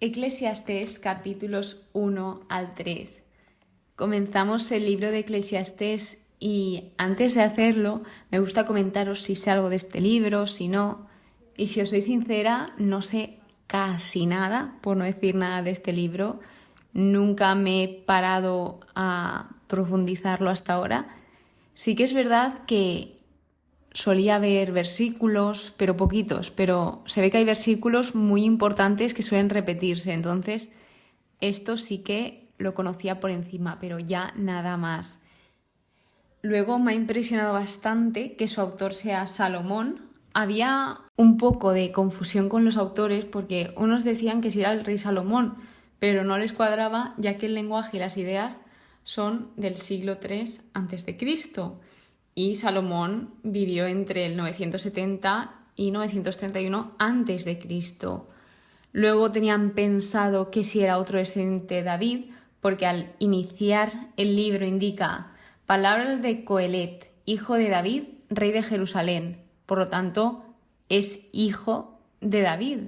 Eclesiastés capítulos 1 al 3. Comenzamos el libro de Eclesiastés y antes de hacerlo me gusta comentaros si sé algo de este libro, si no. Y si os soy sincera, no sé casi nada, por no decir nada de este libro. Nunca me he parado a profundizarlo hasta ahora. Sí que es verdad que solía ver versículos, pero poquitos, pero se ve que hay versículos muy importantes que suelen repetirse, entonces esto sí que lo conocía por encima, pero ya nada más. Luego me ha impresionado bastante que su autor sea Salomón. Había un poco de confusión con los autores porque unos decían que sí era el rey Salomón, pero no les cuadraba ya que el lenguaje y las ideas son del siglo III a.C. y Salomón vivió entre el 970 y 931 a.C. Luego tenían pensado que si era otro descendiente de David, porque al iniciar el libro indica palabras de Coelet, hijo de David, rey de Jerusalén. Por lo tanto, es hijo de David,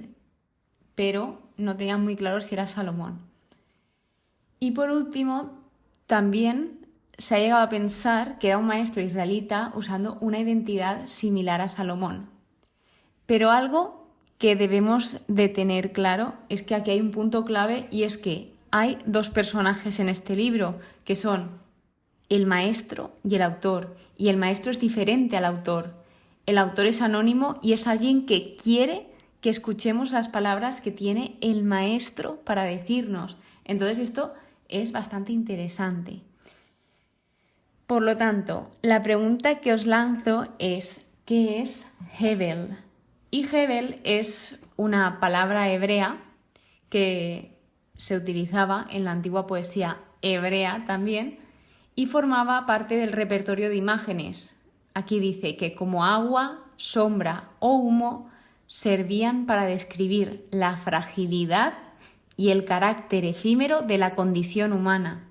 pero no tenían muy claro si era Salomón. Y por último, también se ha llegado a pensar que era un maestro israelita usando una identidad similar a Salomón. Pero algo que debemos de tener claro es que aquí hay un punto clave y es que hay dos personajes en este libro, que son el maestro y el autor. Y el maestro es diferente al autor. El autor es anónimo y es alguien que quiere que escuchemos las palabras que tiene el maestro para decirnos. Entonces esto es bastante interesante. Por lo tanto, la pregunta que os lanzo es, ¿qué es Hebel? Y Hebel es una palabra hebrea que se utilizaba en la antigua poesía hebrea también y formaba parte del repertorio de imágenes. Aquí dice que como agua, sombra o humo servían para describir la fragilidad y el carácter efímero de la condición humana.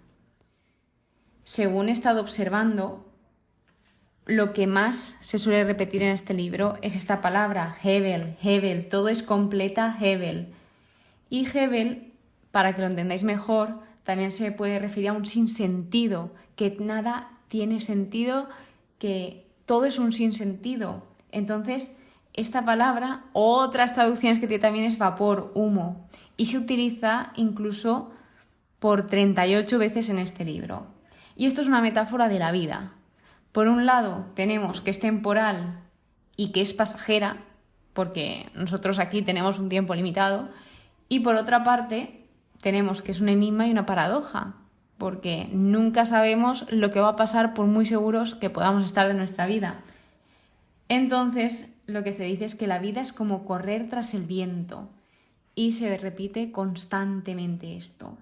Según he estado observando, lo que más se suele repetir en este libro es esta palabra, Hebel, Hebel, todo es completa Hebel. Y Hebel, para que lo entendáis mejor, también se puede referir a un sinsentido, que nada tiene sentido, que todo es un sinsentido. Entonces, esta palabra, otras traducciones que tiene también es vapor, humo, y se utiliza incluso por 38 veces en este libro. Y esto es una metáfora de la vida. Por un lado, tenemos que es temporal y que es pasajera, porque nosotros aquí tenemos un tiempo limitado, y por otra parte, tenemos que es un enigma y una paradoja, porque nunca sabemos lo que va a pasar por muy seguros que podamos estar de nuestra vida. Entonces, lo que se dice es que la vida es como correr tras el viento, y se repite constantemente esto.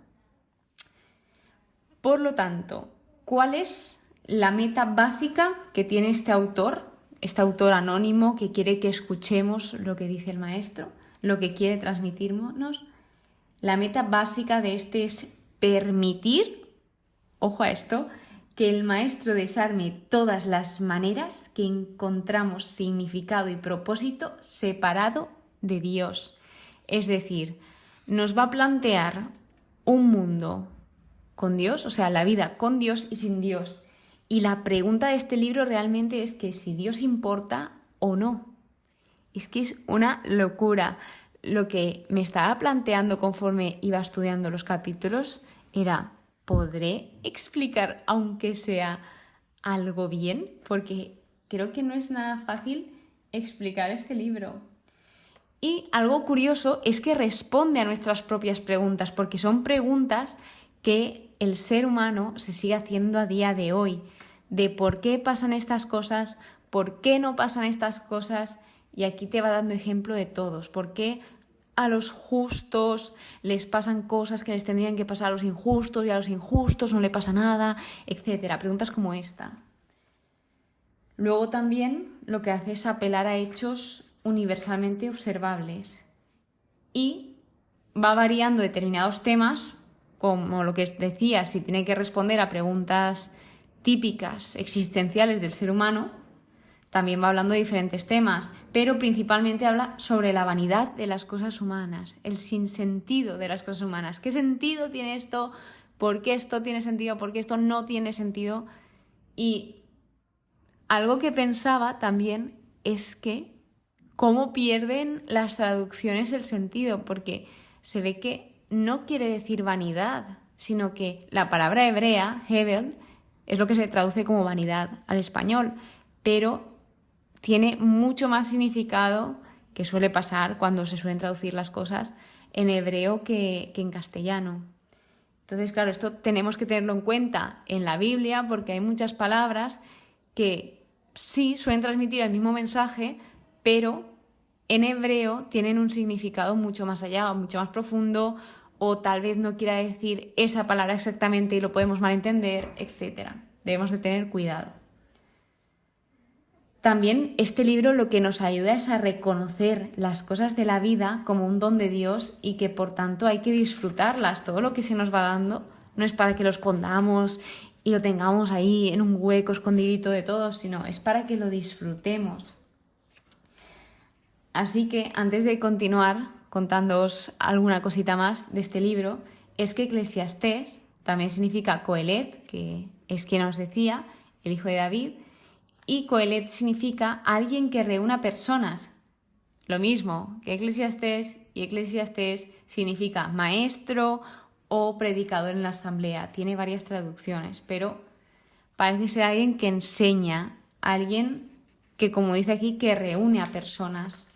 Por lo tanto, ¿cuál es la meta básica que tiene este autor anónimo que quiere que escuchemos lo que dice el maestro, lo que quiere transmitirnos? La meta básica de este es permitir, ojo a esto, que el maestro desarme todas las maneras que encontramos significado y propósito separado de Dios. Es decir, nos va a plantear un mundo con Dios, o sea, la vida con Dios y sin Dios. Y la pregunta de este libro realmente es que si Dios importa o no. Es que es una locura. Lo que me estaba planteando conforme iba estudiando los capítulos era, ¿podré explicar aunque sea algo bien? Porque creo que no es nada fácil explicar este libro. Y algo curioso es que responde a nuestras propias preguntas, porque son preguntas que el ser humano se sigue haciendo a día de hoy, de por qué pasan estas cosas, por qué no pasan estas cosas, y aquí te va dando ejemplo de todos, por qué a los justos les pasan cosas que les tendrían que pasar a los injustos y a los injustos no le pasa nada, etc. Preguntas como esta. Luego también lo que hace es apelar a hechos universalmente observables y va variando determinados temas, como lo que decía, si tiene que responder a preguntas típicas existenciales del ser humano, también va hablando de diferentes temas, pero principalmente habla sobre la vanidad de las cosas humanas, el sinsentido de las cosas humanas. ¿Qué sentido tiene esto? ¿Por qué esto tiene sentido? ¿Por qué esto no tiene sentido? Y algo que pensaba también es que cómo pierden las traducciones el sentido, porque se ve que no quiere decir vanidad, sino que la palabra hebrea, Hebel, es lo que se traduce como vanidad al español, pero tiene mucho más significado, que suele pasar cuando se suelen traducir las cosas, en hebreo que en castellano. Entonces, claro, esto tenemos que tenerlo en cuenta en la Biblia, porque hay muchas palabras que sí suelen transmitir el mismo mensaje, pero en hebreo tienen un significado mucho más allá, mucho más profundo, o tal vez no quiera decir esa palabra exactamente y lo podemos malentender, etc. Debemos de tener cuidado. También este libro lo que nos ayuda es a reconocer las cosas de la vida como un don de Dios y que por tanto hay que disfrutarlas. Todo lo que se nos va dando no es para que lo escondamos y lo tengamos ahí en un hueco escondidito de todos, sino es para que lo disfrutemos. Así que antes de continuar contándoos alguna cosita más de este libro, es que Eclesiastés también significa Coelet, que es quien os decía, el hijo de David, y Coelet significa alguien que reúna personas. Lo mismo que Eclesiastés, y Eclesiastés significa maestro o predicador en la asamblea. Tiene varias traducciones, pero parece ser alguien que enseña, alguien que, como dice aquí, que reúne a personas.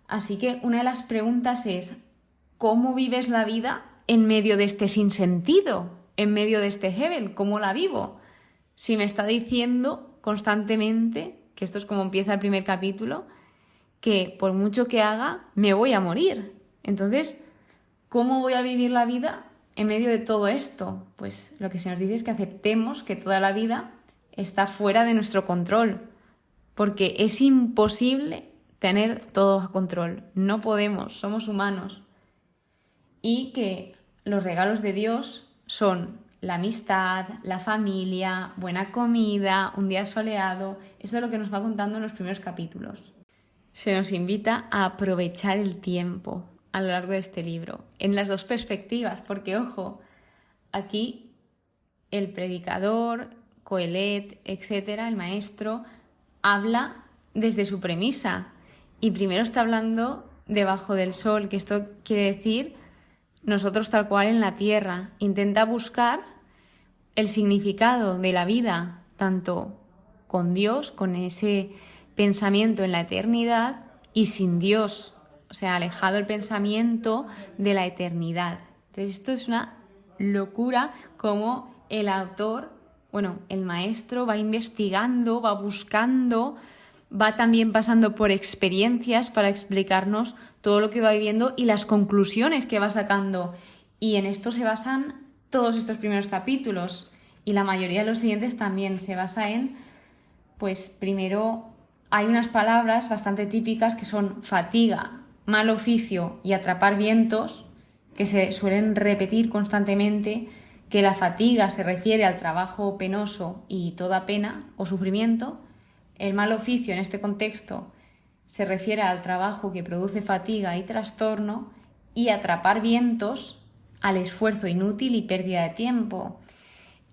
Así que una de las preguntas es, ¿cómo vives la vida en medio de este sinsentido? En medio de este Hebel, ¿cómo la vivo? Si me está diciendo constantemente, que esto es como empieza el primer capítulo, que por mucho que haga, me voy a morir. Entonces, ¿cómo voy a vivir la vida en medio de todo esto? Pues lo que se nos dice es que aceptemos que toda la vida está fuera de nuestro control, porque es imposible tener todo a control. No podemos, somos humanos. Y que los regalos de Dios son la amistad, la familia, buena comida, un día soleado. Esto es lo que nos va contando en los primeros capítulos. Se nos invita a aprovechar el tiempo a lo largo de este libro, en las dos perspectivas, porque, ojo, aquí el predicador, Coelet, etcétera, el maestro, habla desde su premisa. Y primero está hablando debajo del sol, que esto quiere decir nosotros tal cual en la tierra. Intenta buscar el significado de la vida, tanto con Dios, con ese pensamiento en la eternidad, y sin Dios, o sea, alejado el pensamiento de la eternidad. Entonces esto es una locura como el autor, el maestro va investigando, va buscando, va también pasando por experiencias para explicarnos todo lo que va viviendo y las conclusiones que va sacando. Y en esto se basan todos estos primeros capítulos, y la mayoría de los siguientes también se basa en, pues primero hay unas palabras bastante típicas que son fatiga, mal oficio y atrapar vientos, que se suelen repetir constantemente, que la fatiga se refiere al trabajo penoso y toda pena o sufrimiento. El mal oficio en este contexto se refiere al trabajo que produce fatiga y trastorno, y atrapar vientos al esfuerzo inútil y pérdida de tiempo.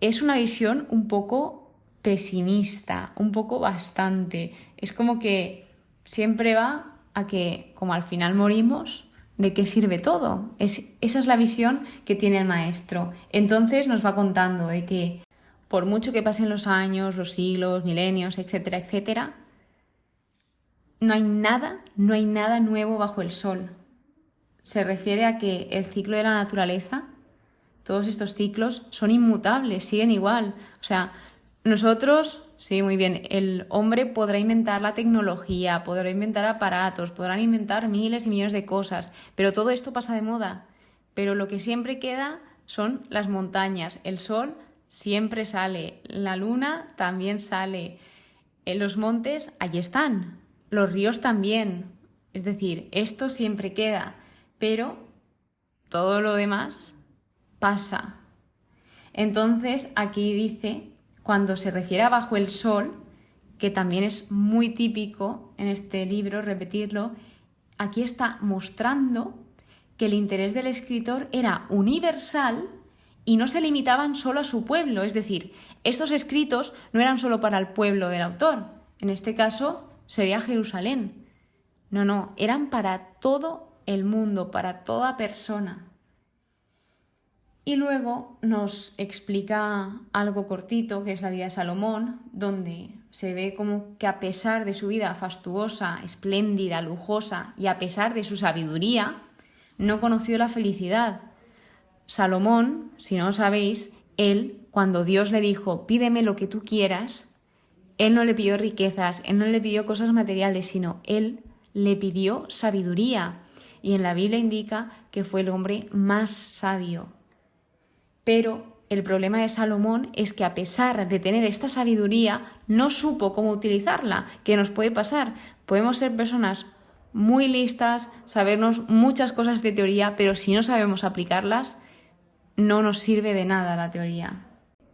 Es una visión un poco pesimista, un poco bastante. Es como que siempre va a que, como al final morimos, ¿de qué sirve todo? Esa es la visión que tiene el maestro. Entonces nos va contando de que por mucho que pasen los años, los siglos, milenios, etcétera, etcétera, no hay nada nuevo bajo el sol. Se refiere a que el ciclo de la naturaleza, todos estos ciclos son inmutables, siguen igual. O sea, nosotros, sí, muy bien, el hombre podrá inventar la tecnología, podrá inventar aparatos, podrán inventar miles y millones de cosas, pero todo esto pasa de moda. Pero lo que siempre queda son las montañas, el sol siempre sale, la luna también sale, los montes allí están, los ríos también. Es decir, esto siempre queda, pero todo lo demás pasa. Entonces aquí dice, cuando se refiere a bajo el sol, que también es muy típico en este libro repetirlo, aquí está mostrando que el interés del escritor era universal y no se limitaban solo a su pueblo, es decir, estos escritos no eran solo para el pueblo del autor, en este caso sería Jerusalén. No, eran para todo el mundo, para toda persona. Y luego nos explica algo cortito, que es la vida de Salomón, donde se ve como que a pesar de su vida fastuosa, espléndida, lujosa, y a pesar de su sabiduría, no conoció la felicidad. Salomón, si no lo sabéis, él, cuando Dios le dijo, pídeme lo que tú quieras, él no le pidió riquezas, él no le pidió cosas materiales, sino él le pidió sabiduría. Y en la Biblia indica que fue el hombre más sabio. Pero el problema de Salomón es que a pesar de tener esta sabiduría, no supo cómo utilizarla. ¿Qué nos puede pasar? Podemos ser personas muy listas, sabernos muchas cosas de teoría, pero si no sabemos aplicarlas, no nos sirve de nada la teoría.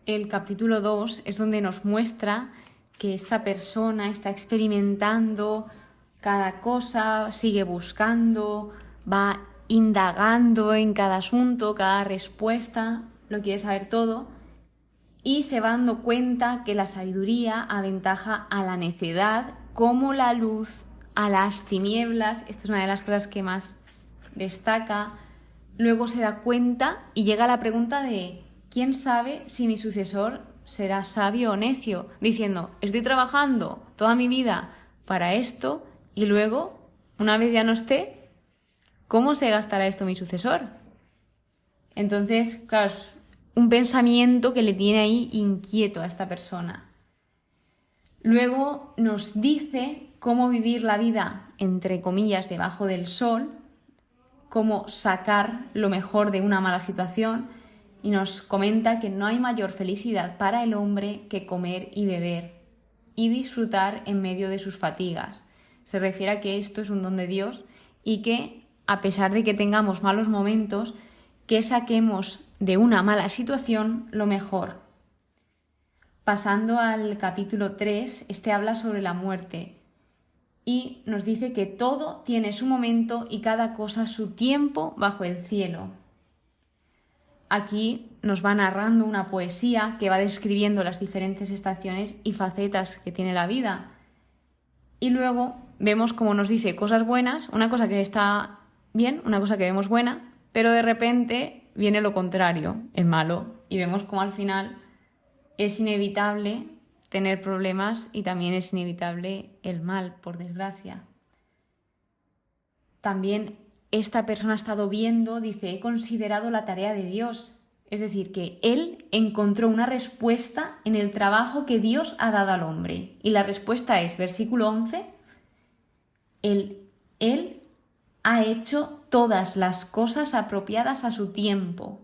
El capítulo 2 es donde nos muestra que esta persona está experimentando cada cosa, sigue buscando, va indagando en cada asunto, cada respuesta, lo quiere saber todo y se va dando cuenta que la sabiduría aventaja a la necedad como la luz a las tinieblas. Esta es una de las cosas que más destaca. Luego se da cuenta y llega a la pregunta de ¿quién sabe si mi sucesor será sabio o necio? Diciendo, estoy trabajando toda mi vida para esto y luego, una vez ya no esté, ¿cómo se gastará esto mi sucesor? Entonces, claro, es un pensamiento que le tiene ahí inquieto a esta persona. Luego nos dice cómo vivir la vida, entre comillas, debajo del sol, cómo sacar lo mejor de una mala situación y nos comenta que no hay mayor felicidad para el hombre que comer y beber y disfrutar en medio de sus fatigas. Se refiere a que esto es un don de Dios y que, a pesar de que tengamos malos momentos, que saquemos de una mala situación lo mejor. Pasando al capítulo 3, este habla sobre la muerte y nos dice que todo tiene su momento y cada cosa su tiempo bajo el cielo. Aquí nos va narrando una poesía que va describiendo las diferentes estaciones y facetas que tiene la vida. Y luego vemos como nos dice cosas buenas, una cosa que está bien, una cosa que vemos buena, pero de repente viene lo contrario, el malo, y vemos como al final es inevitable tener problemas y también es inevitable el mal, por desgracia. También esta persona ha estado viendo, dice, he considerado la tarea de Dios. Es decir, que él encontró una respuesta en el trabajo que Dios ha dado al hombre. Y la respuesta es, versículo 11, él ha hecho todas las cosas apropiadas a su tiempo.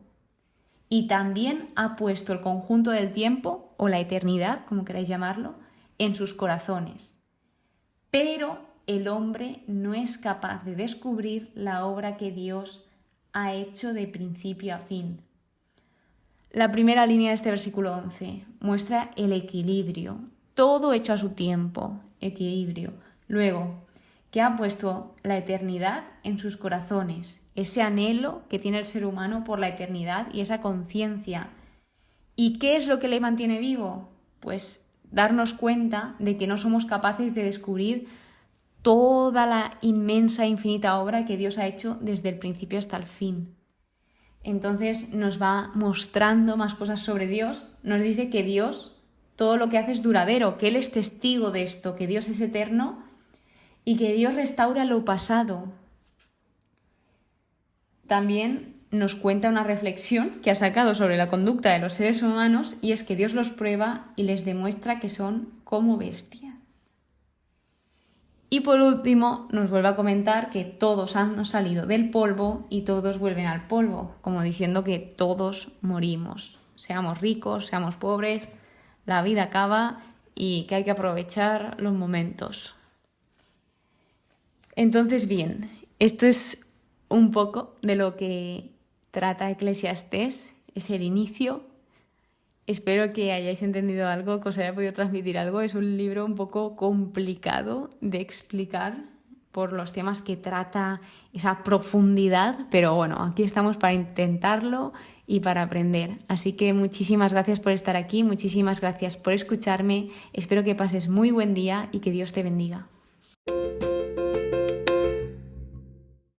Y también ha puesto el conjunto del tiempo, o la eternidad, como queráis llamarlo, en sus corazones. Pero el hombre no es capaz de descubrir la obra que Dios ha hecho de principio a fin. La primera línea de este versículo 11 muestra el equilibrio, todo hecho a su tiempo, equilibrio. Luego, que ha puesto la eternidad en sus corazones, ese anhelo que tiene el ser humano por la eternidad y esa conciencia. ¿Y qué es lo que le mantiene vivo? Pues darnos cuenta de que no somos capaces de descubrir toda la inmensa e infinita obra que Dios ha hecho desde el principio hasta el fin. Entonces nos va mostrando más cosas sobre Dios, nos dice que Dios, todo lo que hace es duradero, que Él es testigo de esto, que Dios es eterno y que Dios restaura lo pasado. También nos cuenta una reflexión que ha sacado sobre la conducta de los seres humanos y es que Dios los prueba y les demuestra que son como bestias. Y por último nos vuelve a comentar que todos han salido del polvo y todos vuelven al polvo, como diciendo que todos morimos. Seamos ricos, seamos pobres, la vida acaba y que hay que aprovechar los momentos. Entonces, bien, esto es un poco de lo que trata Eclesiastés, es el inicio. Espero que hayáis entendido algo, que os haya podido transmitir algo. Es un libro un poco complicado de explicar por los temas que trata, esa profundidad, pero bueno, aquí estamos para intentarlo y para aprender. Así que muchísimas gracias por estar aquí, muchísimas gracias por escucharme. Espero que pases muy buen día y que Dios te bendiga.